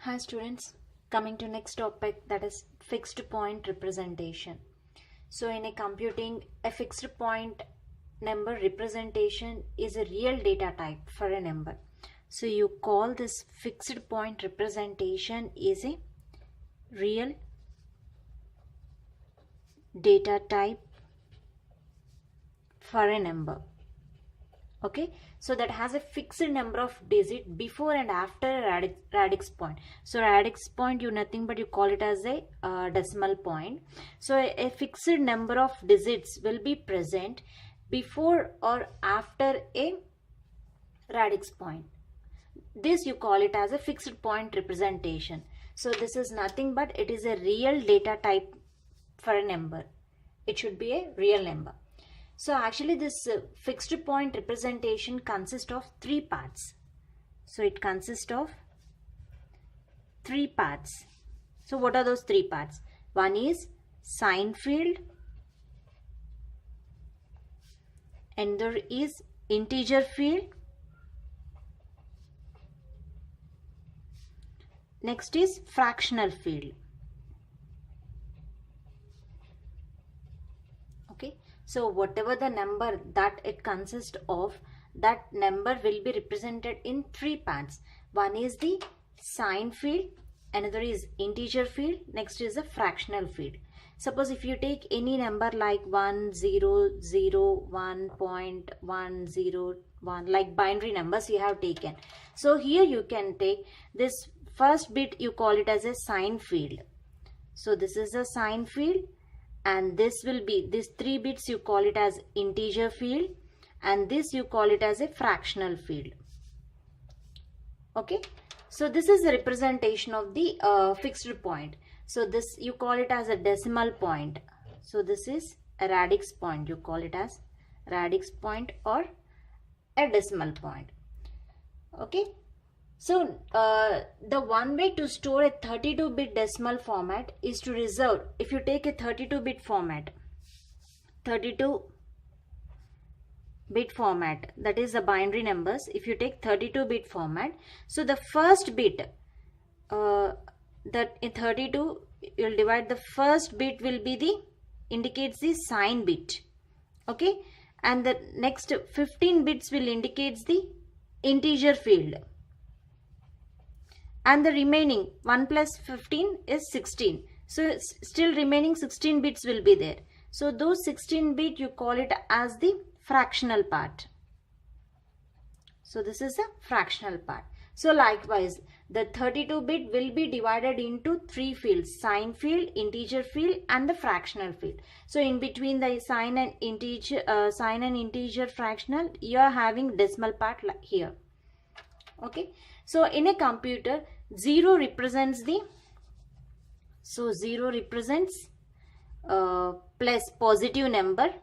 Hi students, coming to next topic, that is fixed point representation. So in a computing, a fixed point number representation is a real data type for a number. So you call this fixed point representation is a real data type for a number. Okay, so that has a fixed number of digits before and after a radix point. So radix point, you nothing but you call it as a decimal point. So a fixed number of digits will be present before or after a radix point. This you call it as a fixed point representation. So this is nothing but it is a real data type for a number. It should be a real number. So actually this fixed point representation consists of three parts. So it consists of three parts. So what are those three parts? One is sign field, and there is integer field. Next is fractional field. Okay. So whatever the number that it consists of, that number will be represented in three parts. One is the sign field, another is integer field, next is a fractional field. Suppose if you take any number like 1, 0, 0, 1.101, like binary numbers you have taken. So here you can take this first bit, you call it as a sign field. So this is a sign field. And this will be, these 3 bits you call it as integer field, and this you call it as a fractional field. Okay, so this is the representation of the fixed point. So this you call it as a decimal point. So this is a radix point, you call it as radix point or a decimal point. Okay. So the one way to store a 32-bit decimal format is to reserve, if you take a 32-bit format, 32-bit format, that is the binary numbers, if you take 32-bit format, so the first bit, that in 32, you'll divide, the first bit will be the, indicates the sign bit, okay, and the next 15 bits will indicates the integer field. And the remaining 1 plus 15 is 16. So still remaining 16 bits will be there. So those 16 bit you call it as the fractional part. So this is the fractional part. So likewise, the 32 bit will be divided into three fields: sign field, integer field, and the fractional field. So in between the sign and integer fractional, you are having decimal part like here. Okay. So in a computer, 0 represents the, so 0 represents plus positive number,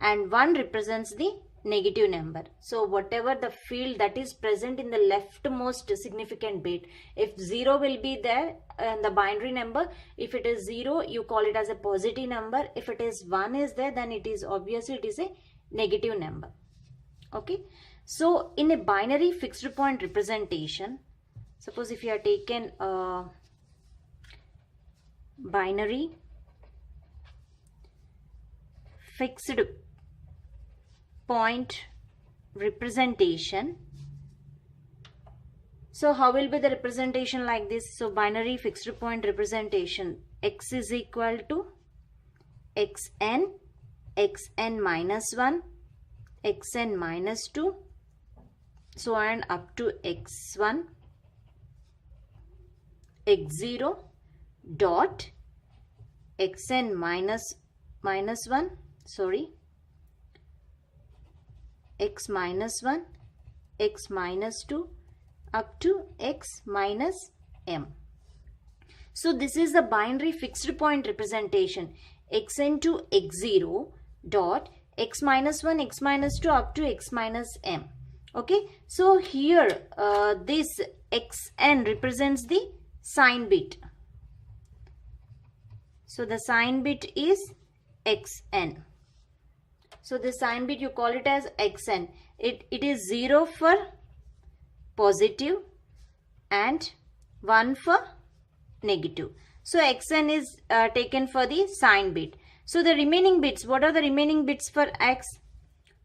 and 1 represents the negative number. So whatever the field that is present in the leftmost significant bit, if 0 will be there in the binary number, if it is 0, you call it as a positive number. If it is 1 is there, then it is obviously it is a negative number. Okay. So in a binary fixed point representation, suppose if you are taken binary fixed point representation, so how will be the representation like this? So binary fixed point representation, x is equal to xn, xn minus 1, xn minus 2, so on up to x1, x0 dot xn minus 1, sorry, x minus 1, x minus 2 up to x minus m. So this is the binary fixed point representation, xn to x0 dot x minus 1, x minus 2 up to x minus m. Okay, so here this xn represents the sign bit. So the sign bit is xn. So the sign bit you call it as xn. It is 0 for positive and 1 for negative. So xn is taken for the sign bit. So the remaining bits, what are the remaining bits for x?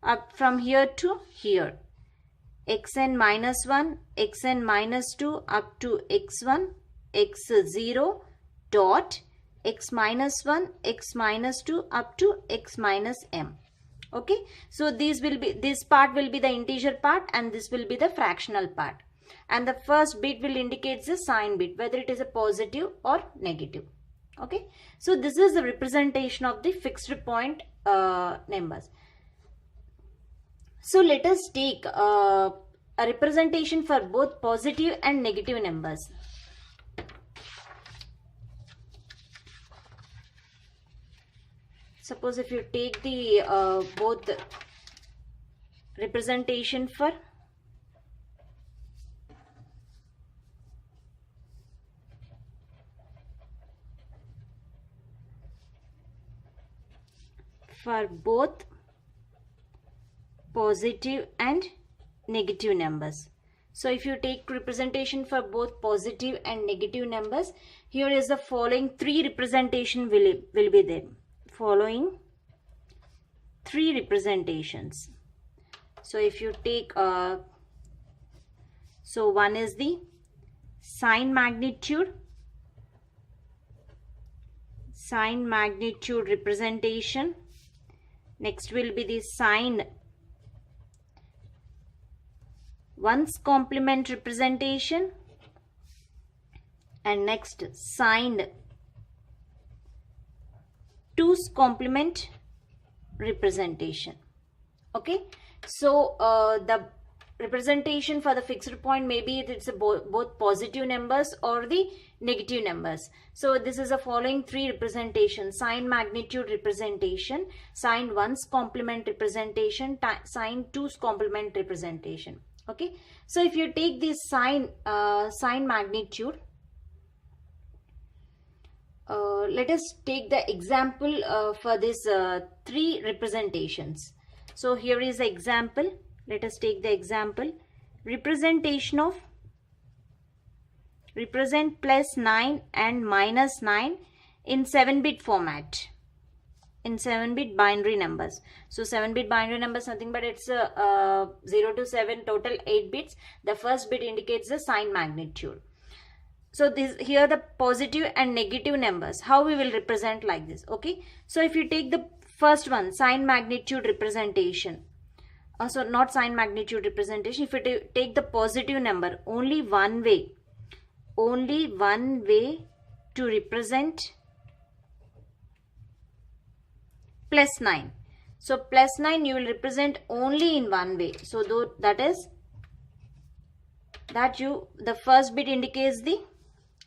Up from here to here. Xn minus 1, xn minus 2 up to x1, x0 dot x minus 1, x minus 2 up to x minus m. Okay, so this part will be the integer part and this will be the fractional part. And the first bit will indicate the sign bit, whether it is a positive or negative. Okay, so this is the representation of the fixed point numbers. So let us take a representation for both positive and negative numbers. Suppose if you take the both representation for both positive and negative numbers. So if you take representation for both positive and negative numbers, here is the following three representation will be there. Following three representations. So if you take so one is the sign magnitude representation. Next will be the sign ones complement representation, and next sign twos complement representation. Okay, so the representation for the fixed point, maybe it's both positive numbers or the negative numbers. So this is the following three representations: sign magnitude representation, sign ones complement representation, sign twos complement representation. Okay, so if you take this sign magnitude, let us take the example for this three representations. So here is the example. Let us take the example. Represent plus 9 and minus 9 in 7-bit format, in 7-bit binary numbers. So 7-bit binary numbers, nothing but it's 0 to 7, total 8 bits. The first bit indicates the sign magnitude. So this here the positive and negative numbers, how we will represent like this. Okay, so if you take the first one, sign magnitude representation, so not sign magnitude representation, if you take the positive number, only one way to represent plus 9. So plus 9 you will represent only in one way. So though that is that the first bit indicates the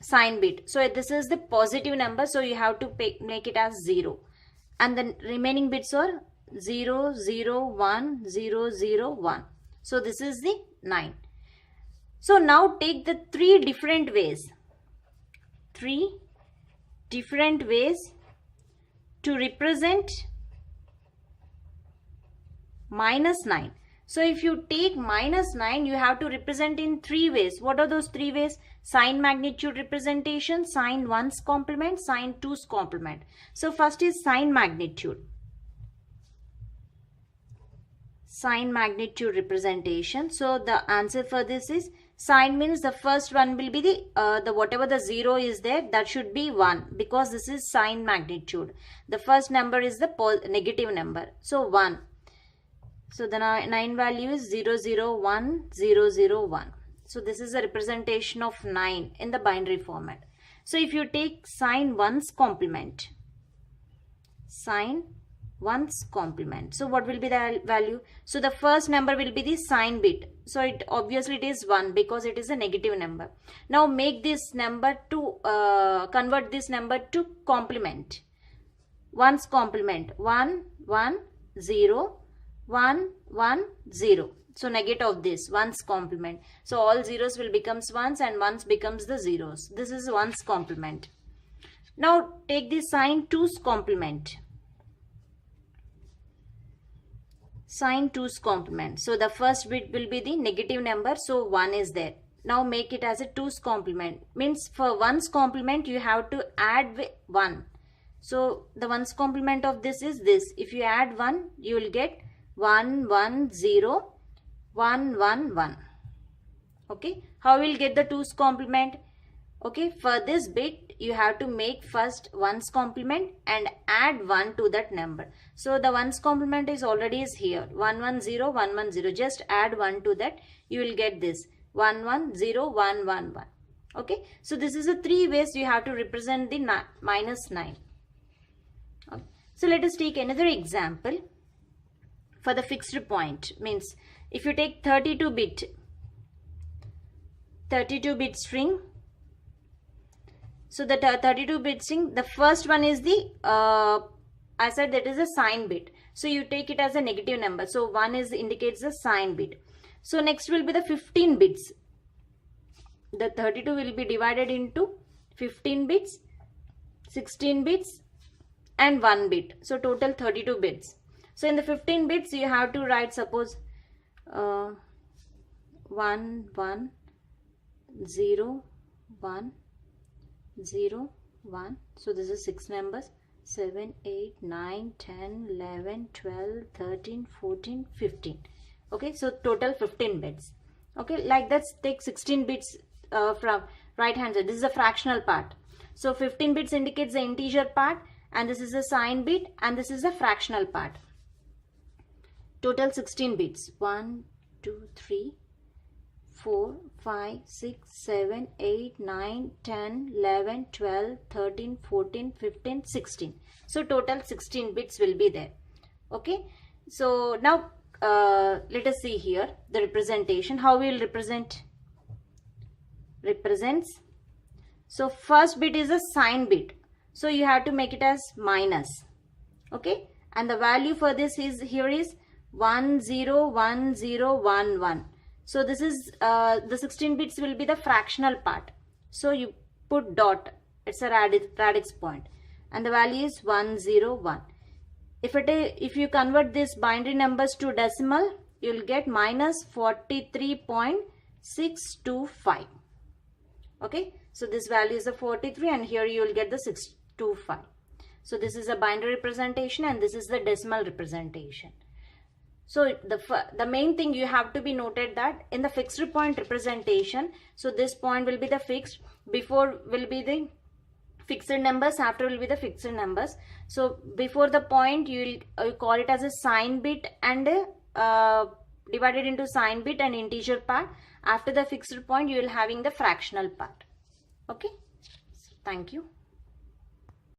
sign bit. So this is the positive number, so you have to make it as 0, and the remaining bits are 0, 0, 1, 0, 0, 1. So this is the 9. So now take the three different ways to represent minus 9. So if you take minus 9, you have to represent in three ways. What are those three ways? Sign magnitude representation, sign ones complement, sign twos complement. So first is sign magnitude. Sign magnitude representation. So the answer for this is, sign means the first one will be the whatever the 0 is there, that should be 1, because this is sign magnitude. The first number is the negative number, so 1. So the 9 value is 0, 0, 1, 0, 0, 1. So this is a representation of 9 in the binary format. So if you take sign ones complement, sign ones complement, so what will be the value? So the first number will be the sign bit. So it obviously it is 1 because it is a negative number. Now make this number to convert this number to complement. Ones complement, 1, 1, 0, 1, 1, 0. So negate of this, ones complement. So all zeros will becomes ones and ones becomes the zeros. This is ones complement. Now take the sign twos complement. Sign twos complement. So the first bit will be the negative number, so 1 is there. now make it as a 2's complement. Means for 1's complement you have to add 1. So the 1's complement of this is this. If you add 1, you will get 1 1 0 1 1 1. Okay, how will get the 2's complement? Okay, for this bit you have to make first 1's complement and add 1 to that number. So the 1's complement is already is here, 1 1 0 1 1 0. Just add 1 to that, you will get this 1 1 0 1 1 1. Okay, so this is the 3 ways you have to represent the minus 9. Okay. So let us take another example for the fixed point. Means if you take 32 bit string. So the 32 bit string, the first one is the I said that is a sign bit. So you take it as a negative number. So 1 indicates the sign bit. So next will be the 15 bits. The 32 will be divided into 15 bits, 16 bits and 1 bit. So total 32 bits. So in the 15 bits you have to write, suppose 1 1 0 1 0 1. So this is 6 numbers, 7 8 9 10 11 12 13 14 15. Okay, so total 15 bits. Okay, like that, take 16 bits from right hand side. This is a fractional part. So 15 bits indicates the integer part, and this is a sign bit, and this is a fractional part. Total 16 bits. 1 2 3 4 5 6 7 8 9 10 11 12 13 14 15 16. So total 16 bits will be there. Okay, so now let us see here the representation. How we will represents. So first bit is a sign bit, so you have to make it as minus. Okay, and the value for this is here is 1 0 1 0 1 1. So this is the 16 bits will be the fractional part. So you put dot, it's a radix point, and the value is 1 0 1. If you convert this binary numbers to decimal, you will get minus 43.625. Okay, so this value is the 43, and here you will get the 625. So this is a binary representation, and this is the decimal representation. So the main thing you have to be noted that in the fixed point representation, so this point will be the fixed, before will be the fixed numbers, after will be the fixed numbers. So before the point you call it as a sign bit and divided into sign bit and integer part. After the fixed point you will having the fractional part. Okay, thank you.